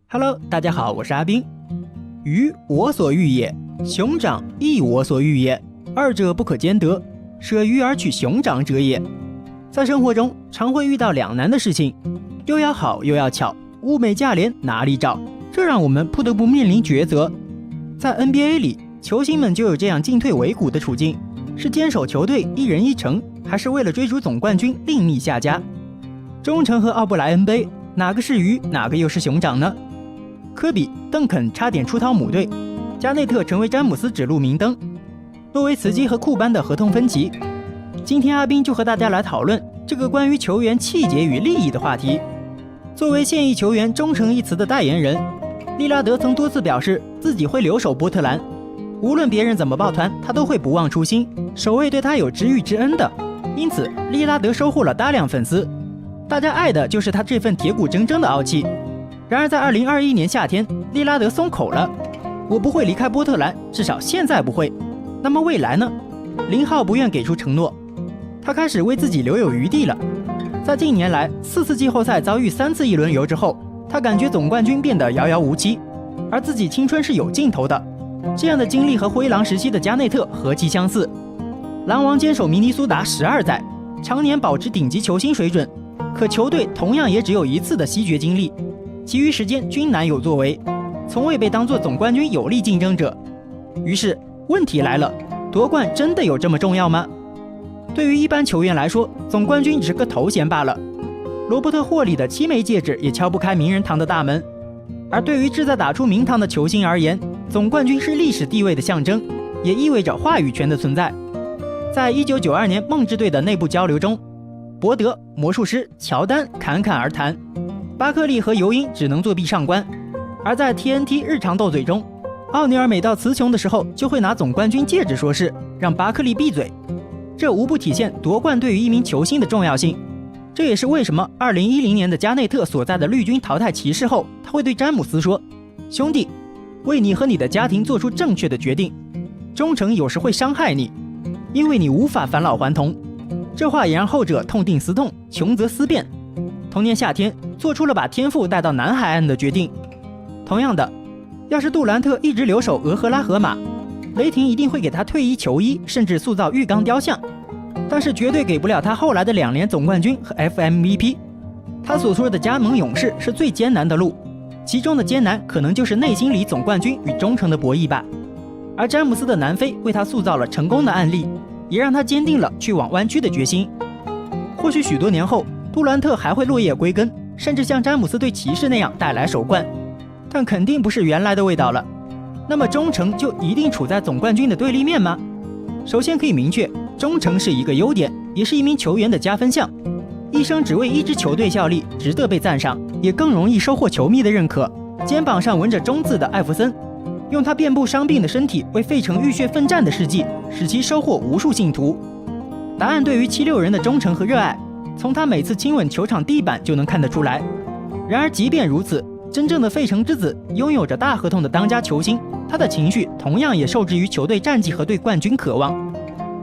Hello， 大家好，我是阿斌。鱼我所欲也，熊掌亦我所欲也，二者不可兼得，舍鱼而取熊掌者也。在生活中，常会遇到两难的事情，又要好又要巧，物美价廉哪里找？这让我们不得不面临抉择。在 NBA 里，球星们就有这样进退维谷的处境：是坚守球队一人一城，还是为了追逐总冠军另觅下家？忠诚和奥布莱恩杯，哪个是鱼，哪个又是熊掌呢？科比、邓肯差点出逃母队，加内特成为詹姆斯指路明灯，诺维茨基和库班的合同分歧。今天阿斌就和大家来讨论这个关于球员气节与利益的话题。作为现役球员忠诚一词的代言人，利拉德曾多次表示自己会留守波特兰，无论别人怎么抱团，他都会不忘初心，守卫对他有知遇之恩的。因此，利拉德收获了大量粉丝，大家爱的就是他这份铁骨铮铮的傲气。然而在2021年夏天，利拉德松口了，我不会离开波特兰，至少现在不会。那么未来呢？0号不愿给出承诺，他开始为自己留有余地了。在近年来4次季后赛遭遇3次一轮游之后，他感觉总冠军变得遥遥无期，而自己青春是有尽头的。这样的经历和灰狼时期的加内特何其相似。狼王坚守明尼苏达12载，常年保持顶级球星水准，可球队同样也只有1次的西决经历，其余时间均难有作为，从未被当作总冠军有力竞争者。于是问题来了，夺冠真的有这么重要吗？对于一般球员来说，总冠军只是个头衔罢了。罗伯特·霍利的7枚戒指也敲不开名人堂的大门。而对于志在打出名堂的球星而言，总冠军是历史地位的象征，也意味着话语权的存在。在1992年梦之队的内部交流中，伯德、魔术师、乔丹侃侃而谈，巴克利和尤因只能作壁上观。而在 TNT 日常斗嘴中，奥尼尔每到词穷的时候就会拿总冠军戒指说事，让巴克利闭嘴。这无不体现夺冠对于一名球星的重要性。这也是为什么2010年的加内特所在的绿军淘汰骑士后，他会对詹姆斯说：兄弟，为你和你的家庭做出正确的决定，忠诚有时会伤害你，因为你无法返老还童。这话也让后者痛定思痛，穷则思变。同年夏天做出了把天赋带到南海岸的决定。同样的，要是杜兰特一直留守俄赫拉荷马，雷霆一定会给他退役球衣，甚至塑造浴缸雕像，但是绝对给不了他后来的2连总冠军和 FMVP。 他所说的加盟勇士是最艰难的路，其中的艰难可能就是内心里总冠军与忠诚的博弈吧。而詹姆斯的南非为他塑造了成功的案例，也让他坚定了去往湾区的决心。或许许多年后，杜兰特还会落叶归根，甚至像詹姆斯对骑士那样带来首冠，但肯定不是原来的味道了。那么忠诚就一定处在总冠军的对立面吗？首先可以明确，忠诚是一个优点，也是一名球员的加分项。一生只为一支球队效力，值得被赞赏，也更容易收获球迷的认可。肩膀上纹着忠字的艾弗森，用他遍布伤病的身体为费城浴血奋战的事迹，使其收获无数信徒。答案对于76人的忠诚和热爱，从他每次亲吻球场地板就能看得出来。然而即便如此，真正的费城之子，拥有着大合同的当家球星，他的情绪同样也受制于球队战绩和对冠军渴望。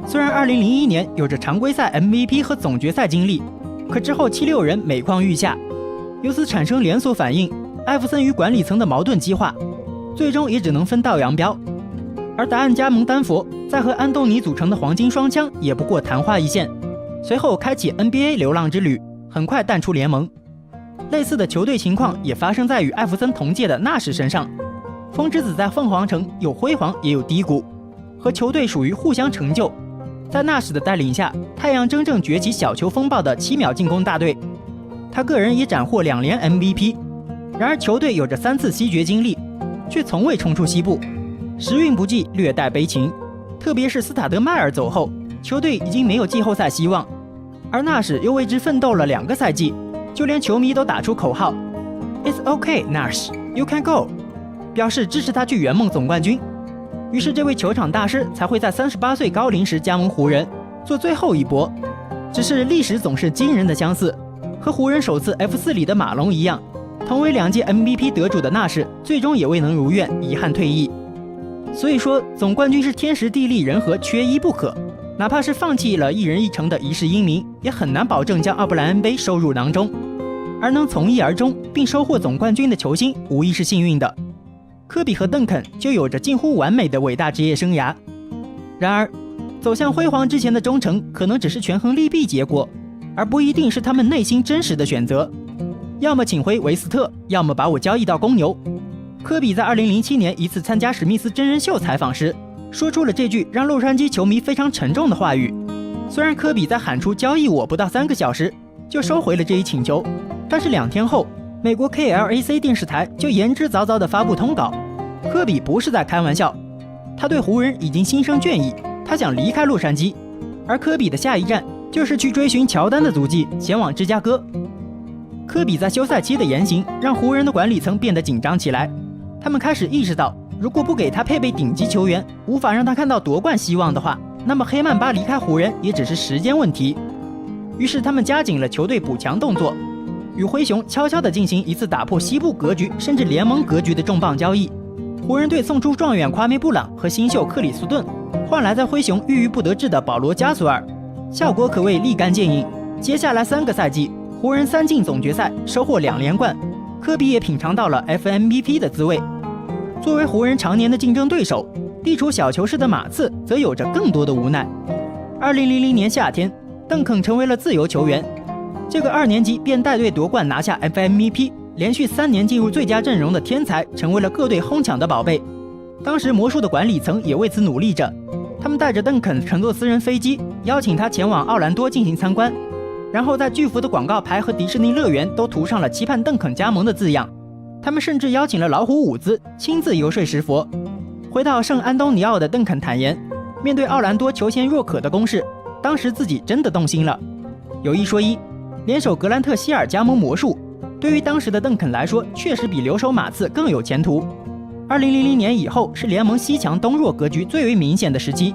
虽然2001年有着常规赛 MVP 和总决赛经历，可之后76人每况愈下，由此产生连锁反应，艾弗森与管理层的矛盾激化，最终也只能分道扬镳。而达案加盟丹佛，在和安东尼组成的黄金双枪也不过昙花一现，随后开启 NBA 流浪之旅，很快淡出联盟。类似的球队情况也发生在与艾弗森同届的纳什身上。风之子在凤凰城有辉煌也有低谷，和球队属于互相成就。在纳什的带领下，太阳真正崛起小球风暴的7秒进攻大队，他个人也斩获2连 MVP。然而球队有着3次西决经历，却从未冲出西部，时运不济，略带悲情。特别是斯塔德迈尔走后，球队已经没有季后赛希望，而纳什又为之奋斗了2个赛季，就连球迷都打出口号 It's okay, Nash, you can go， 表示支持他去圆梦总冠军。于是这位球场大师才会在38岁高龄时加盟湖人，做最后一搏。只是历史总是惊人的相似，和湖人首次 F4 里的马龙一样，同为2届 MVP 得主的纳什最终也未能如愿，遗憾退役。所以说总冠军是天时地利人和，缺一不可。哪怕是放弃了一人一城的一世英名，也很难保证将奥布莱恩杯收入囊中。而能从一而终并收获总冠军的球星无疑是幸运的。科比和邓肯就有着近乎完美的伟大职业生涯。然而，走向辉煌之前的忠诚可能只是权衡利弊结果，而不一定是他们内心真实的选择。要么请回韦斯特，要么把我交易到公牛。科比在2007年一次参加史密斯真人秀采访时，说出了这句让洛杉矶球迷非常沉重的话语。虽然科比在喊出交易我不到3个小时就收回了这一请求，但是2天后，美国 KLAC 电视台就言之凿凿地发布通稿，科比不是在开玩笑，他对湖人已经心生倦意，他想离开洛杉矶，而科比的下一站就是去追寻乔丹的足迹，前往芝加哥。科比在休赛期的言行让湖人的管理层变得紧张起来，他们开始意识到，如果不给他配备顶级球员，无法让他看到夺冠希望的话，那么黑曼巴离开湖人也只是时间问题。于是他们加紧了球队补强动作，与灰熊悄悄地进行一次打破西部格局甚至联盟格局的重磅交易。湖人队送出状元夸梅布朗和新秀克里斯顿，换来在灰熊郁郁不得志的保罗加索尔，效果可谓立竿见影。接下来3个赛季，湖人3进总决赛，收获2连冠，科比也品尝到了 FMVP 的滋味。作为湖人常年的竞争对手，地处小球市的马刺则有着更多的无奈。2000年夏天，邓肯成为了自由球员，这个2年级便带队夺冠拿下 FMVP， 连续3年进入最佳阵容的天才成为了各队哄抢的宝贝。当时魔术的管理层也为此努力着，他们带着邓肯乘坐私人飞机，邀请他前往奥兰多进行参观，然后在巨幅的广告牌和迪士尼乐园都涂上了期盼邓肯加盟的字样。他们甚至邀请了老虎伍兹亲自游说石佛。回到圣安东尼奥的邓肯坦言，面对奥兰多求贤若渴的攻势，当时自己真的动心了。有一说一，联手格兰特希尔加盟魔术，对于当时的邓肯来说，确实比留守马刺更有前途。2000年以后是联盟西强东弱格局最为明显的时期。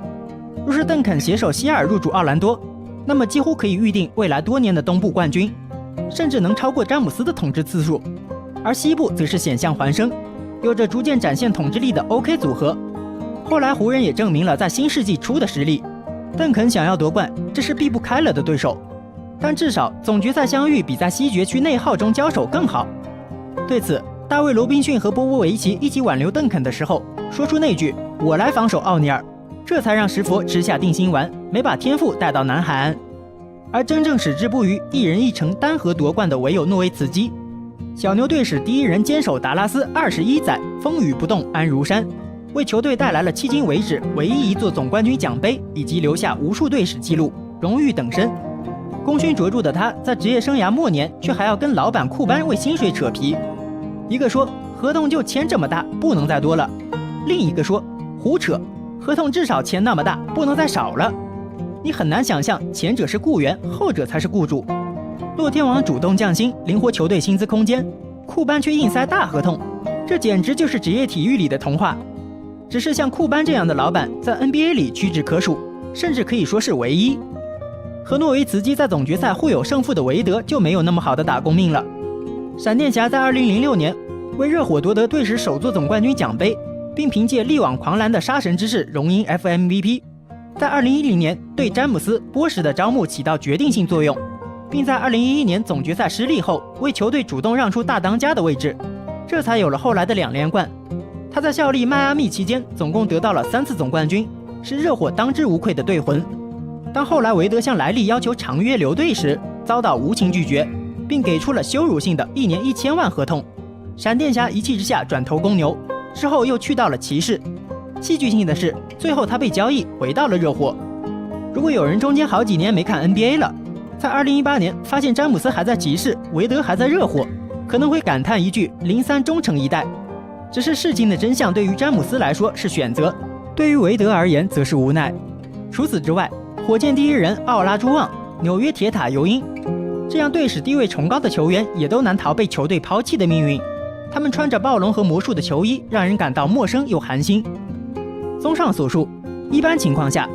若是邓肯携手希尔入主奥兰多，那么几乎可以预定未来多年的东部冠军，甚至能超过詹姆斯的统治次数。而西部则是险象环生，有着逐渐展现统治力的 OK 组合。后来湖人也证明了在新世纪初的实力，邓肯想要夺冠，这是避不开了的对手。但至少总决赛相遇比在西决区内耗中交手更好。对此，大卫·罗宾逊和波波维奇一起挽留邓肯的时候，说出那句“我来防守奥尼尔”，这才让石佛吃下定心丸，没把天赋带到南海岸。而真正矢志不渝、一人一城单核夺冠的，唯有诺维茨基。小牛队史第一人坚守达拉斯21载，风雨不动安如山，为球队带来了迄今为止唯一一座总冠军奖杯，以及留下无数队史纪录，荣誉等身。功勋卓著的他，在职业生涯末年却还要跟老板库班为薪水扯皮。一个说合同就签这么大，不能再多了；另一个说胡扯，合同至少签那么大，不能再少了。你很难想象前者是雇员，后者才是雇主。洛天王主动降薪，灵活球队薪资空间，库班却硬塞大合同，这简直就是职业体育里的童话。只是像库班这样的老板，在 NBA 里屈指可数，甚至可以说是唯一。和诺维茨基在总决赛互有胜负的韦德就没有那么好的打工命了。闪电侠在2006年为热火夺得队史首座总冠军奖杯，并凭借力挽狂澜的杀神之势荣膺 FMVP。在2010年对詹姆斯、波什的招募起到决定性作用，并在2011年总决赛失利后为球队主动让出大当家的位置，这才有了后来的2连冠。他在效力迈阿密期间总共得到了3次总冠军，是热火当之无愧的队魂。当后来韦德向莱利要求长约留队时，遭到无情拒绝，并给出了羞辱性的1年1000万合同。闪电侠一气之下转投公牛，之后又去到了骑士。戏剧性的是，最后他被交易回到了热火。如果有人中间好几年没看 NBA 了，在2018年发现詹姆斯还在骑士，韦德还在热火，可能会感叹一句03忠诚一代。只是事情的真相对于詹姆斯来说是选择，对于韦德而言则是无奈。除此之外，火箭第一人奥拉朱旺、纽约铁塔尤因，这样队史地位崇高的球员也都难逃被球队抛弃的命运。他们穿着暴龙和魔术的球衣，让人感到陌生又寒心。综上所述，一般情况下，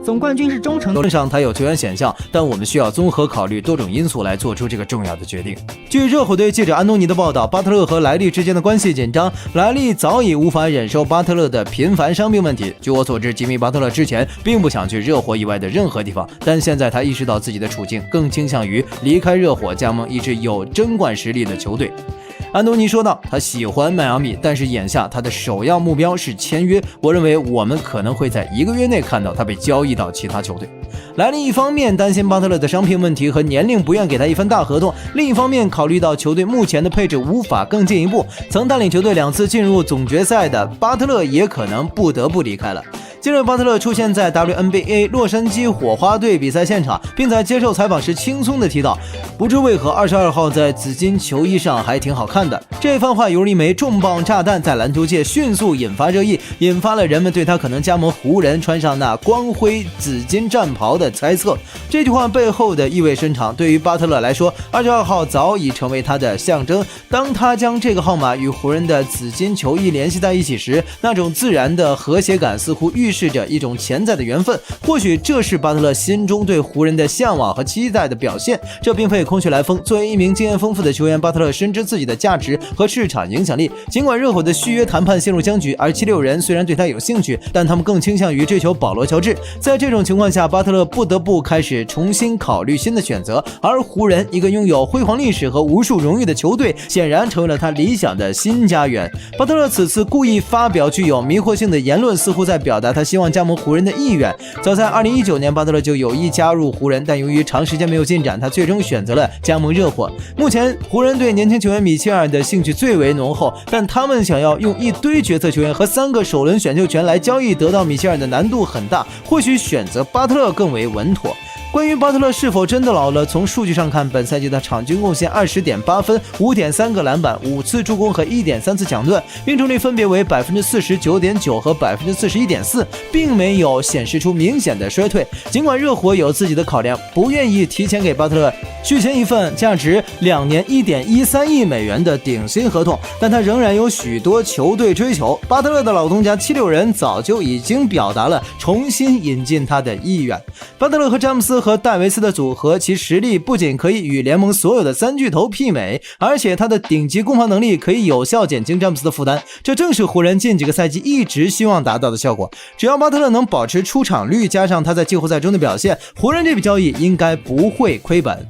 总冠军是忠诚。理论上他有球员选项，但我们需要综合考虑多种因素来做出这个重要的决定。据热火队记者安东尼的报道，巴特勒和莱利之间的关系紧张，莱利早已无法忍受巴特勒的频繁伤病问题。据我所知，吉米巴特勒之前并不想去热火以外的任何地方，但现在他意识到自己的处境，更倾向于离开热火，加盟一支有争冠实力的球队。安东尼说道，他喜欢迈阿密，但是眼下他的首要目标是签约。我认为我们可能会在1个月内看到他被交易到其他球队。莱利一方面担心巴特勒的伤病问题和年龄，不愿给他一份大合同，另一方面考虑到球队目前的配置无法更进一步，曾带领球队2次进入总决赛的巴特勒也可能不得不离开了。今日巴特勒出现在 WNBA 洛杉矶火花队比赛现场，并在接受采访时轻松地提到，不知为何22号在紫金球衣上还挺好看的。这番话犹如一枚重磅炸弹，在篮球界迅速引发热议，引发了人们对他可能加盟湖人穿上那光辉紫金战袍的猜测。这句话背后的意味深长，对于巴特勒来说，22号早已成为他的象征。当他将这个号码与湖人的紫金球衣联系在一起时，那种自然的和谐感似乎预示着一种潜在的缘分。或许这是巴特勒心中对湖人的向往和期待的表现，这并非空穴来风。作为一名经验丰富的球员，巴特勒深知自己的价值和市场影响力。尽管热火的续约谈判陷入僵局，而76人虽然对他有兴趣，但他们更倾向于追求保罗·乔治。在这种情况下，巴特勒不得不开始重新考虑新的选择，而湖人，一个拥有辉煌历史和无数荣誉的球队，显然成为了他理想的新家园。巴特勒此次故意发表具有迷惑性的言论，似乎在表达他希望加盟湖人的意愿。早在2019年，巴特勒就有意加入湖人，但由于长时间没有进展，他最终选择了加盟热火。目前湖人对年轻球员米切尔的兴趣最为浓厚，但他们想要用一堆角色球员和3个首轮选秀权来交易得到米切尔的难度很大，或许选择巴特勒更为稳妥。关于巴特勒是否真的老了，从数据上看，本赛季的场均贡献 20.8 分、5.3 个篮板、5次助攻和 1.3 次抢断，命中率分别为 49.9% 和 41.4%， 并没有显示出明显的衰退。尽管热火有自己的考量，不愿意提前给巴特勒续签一份价值2年 1.13 亿美元的顶薪合同，但他仍然有许多球队追求。巴特勒的老东家76人早就已经表达了重新引进他的意愿。巴特勒和詹姆斯和戴维斯的组合，其实力不仅可以与联盟所有的3巨头媲美，而且他的顶级攻防能力可以有效减轻詹姆斯的负担，这正是湖人近几个赛季一直希望达到的效果。只要巴特勒能保持出场率，加上他在季后赛中的表现，湖人这笔交易应该不会亏本。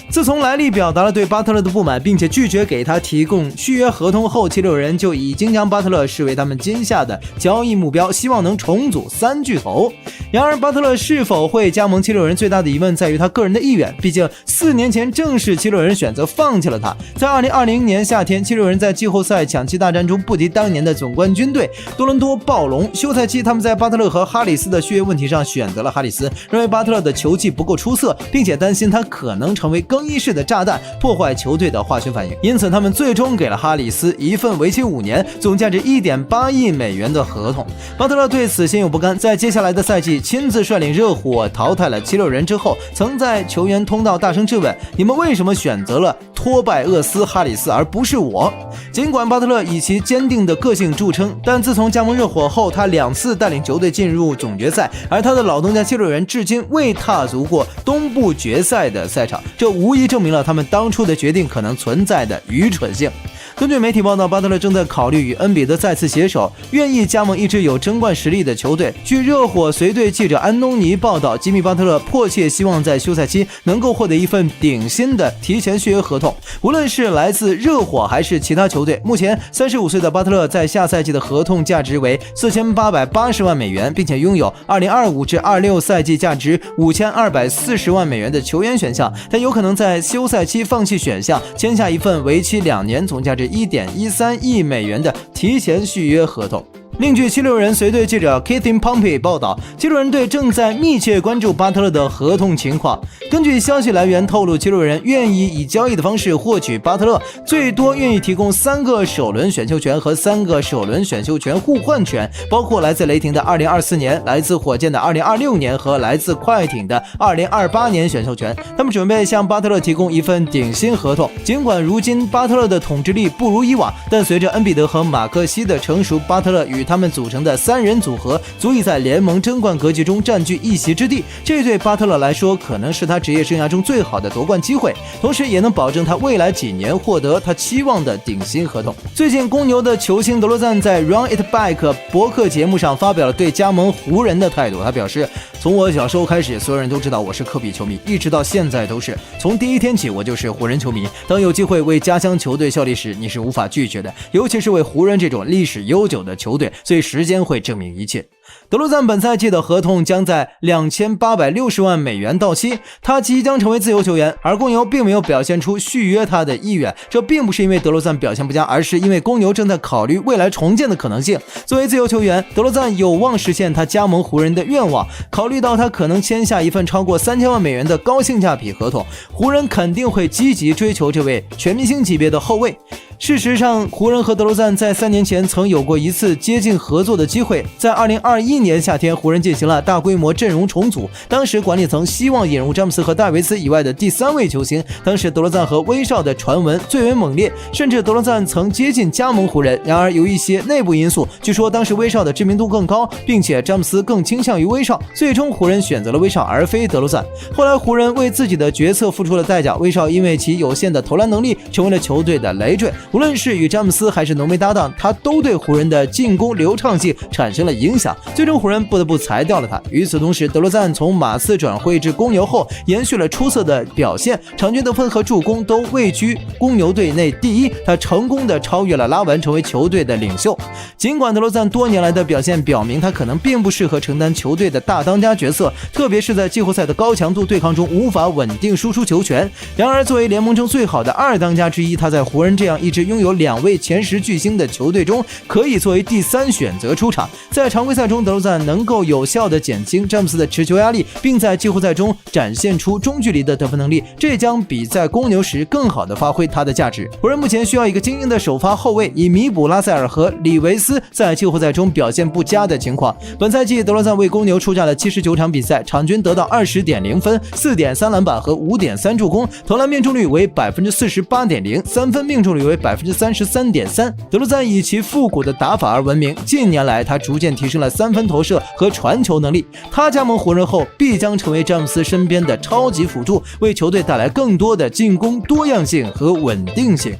自从莱利表达了对巴特勒的不满，并且拒绝给他提供续约合同后，76人就已经将巴特勒视为他们今夏的交易目标，希望能重组3巨头。然而，巴特勒是否会加盟76人，最大的疑问在于他个人的意愿。毕竟4年前正是76人选择放弃了他。在2020年夏天，76人在季后赛抢七大战中不敌当年的总冠军队多伦多暴龙。休赛期，他们在巴特勒和哈里斯的续约问题上选择了哈里斯，认为巴特勒的球技不够出色，并且担心他可能成为更衣室的炸弹，破坏球队的化学反应。因此他们最终给了哈里斯一份为期5年、总价值 1.8 亿美元的合同。巴特勒对此心有不甘，在接下来的赛季亲自率领热火淘汰了76人之后，曾在球员通道大声质问：你们为什么选择了托拜厄斯·哈里斯而不是我？尽管巴特勒以其坚定的个性著称，但自从加盟热火后，他2次带领球队进入总决赛，而他的老东家76人至今未踏足过东部决赛的赛场，这无疑证明了他们当初的决定可能存在的愚蠢性。根据媒体报道，巴特勒正在考虑与恩比德再次携手，愿意加盟一支有争冠实力的球队。据热火随队记者安东尼报道，吉米巴特勒迫切希望在休赛期能够获得一份顶薪的提前续约合同，无论是来自热火还是其他球队。目前35岁的巴特勒在下赛季的合同价值为4880万美元，并且拥有2025至26赛季价值5240万美元的球员选项。他有可能在休赛期放弃选项，签下一份为期2年、总价值1.13亿美元的提前续约合同。另据76人随队记者 Keithin Pompey 报道，76人队正在密切关注巴特勒的合同情况。根据消息来源透露，76人愿意以交易的方式获取巴特勒，最多愿意提供3个首轮选秀权和3个首轮选秀权互换权，包括来自雷霆的2024年、来自火箭的2026年和来自快艇的2028年选秀权。他们准备向巴特勒提供一份顶薪合同。尽管如今巴特勒的统治力不如以往，但随着恩比德和马克西的成熟，巴特勒与与他们组成的3人组合足以在联盟争冠格局中占据一席之地，这对巴特勒来说可能是他职业生涯中最好的夺冠机会，同时也能保证他未来几年获得他期望的顶薪合同。最近公牛的球星德罗赞在 Run It Back 博客节目上发表了对加盟湖人的态度，他表示，从我小时候开始，所有人都知道我是科比球迷，一直到现在都是，从第一天起我就是湖人球迷，当有机会为家乡球队效力时，你是无法拒绝的，尤其是为湖人这种历史悠久的球队，所以时间会证明一切。德罗赞本赛季的合同将在2860万美元到期，他即将成为自由球员，而公牛并没有表现出续约他的意愿，这并不是因为德罗赞表现不佳，而是因为公牛正在考虑未来重建的可能性。作为自由球员，德罗赞有望实现他加盟湖人的愿望，考虑到他可能签下一份超过3000万美元的高性价比合同，湖人肯定会积极追求这位全明星级别的后卫。事实上，湖人和德罗赞在3年前曾有过一次接近合作的机会，在2021年夏天，湖人进行了大规模阵容重组，当时管理层希望引入詹姆斯和戴维斯以外的第3位球星，当时德罗赞和威少的传闻最为猛烈，甚至德罗赞曾接近加盟湖人。然而有一些内部因素，据说当时威少的知名度更高，并且詹姆斯更倾向于威少，最终湖人选择了威少而非德罗赞。后来湖人为自己的决策付出了代价，威少因为其有限的投篮能力成为了球队的累赘，无论是与詹姆斯还是浓眉搭档，他都对湖人的进攻流畅性产生了影响，最终湖人不得不裁掉了他。与此同时，德罗赞从马刺转会至公牛后延续了出色的表现，场均得分和助攻都位居公牛队内第一，他成功的超越了拉文，成为球队的领袖。尽管德罗赞多年来的表现表明他可能并不适合承担球队的大当家角色，特别是在季后赛的高强度对抗中无法稳定输出球权。然而作为联盟中最好的2当家之一，他在湖人这样一支拥有2位前10巨星的球队中可以作为第3选择出场。在常规赛中，德罗赞能够有效地减轻詹姆斯的持球压力，并在季后赛中展现出中距离的得分能力，这将比在公牛时更好地发挥他的价值。湖人目前需要一个精英的首发后卫，以弥补拉塞尔和里维斯在季后赛中表现不佳的情况。本赛季德罗赞为公牛出战了79场比赛，场均得到20.0分、4.3篮板和5.3助攻，投篮命中率为 48.0%， 三分命中率为 33.3%。德罗赞以其复古的打法而闻名，近年来他逐渐提升了3分投射和传球能力。他加盟湖人后必将成为詹姆斯身边的超级辅助，为球队带来更多的进攻多样性和稳定性。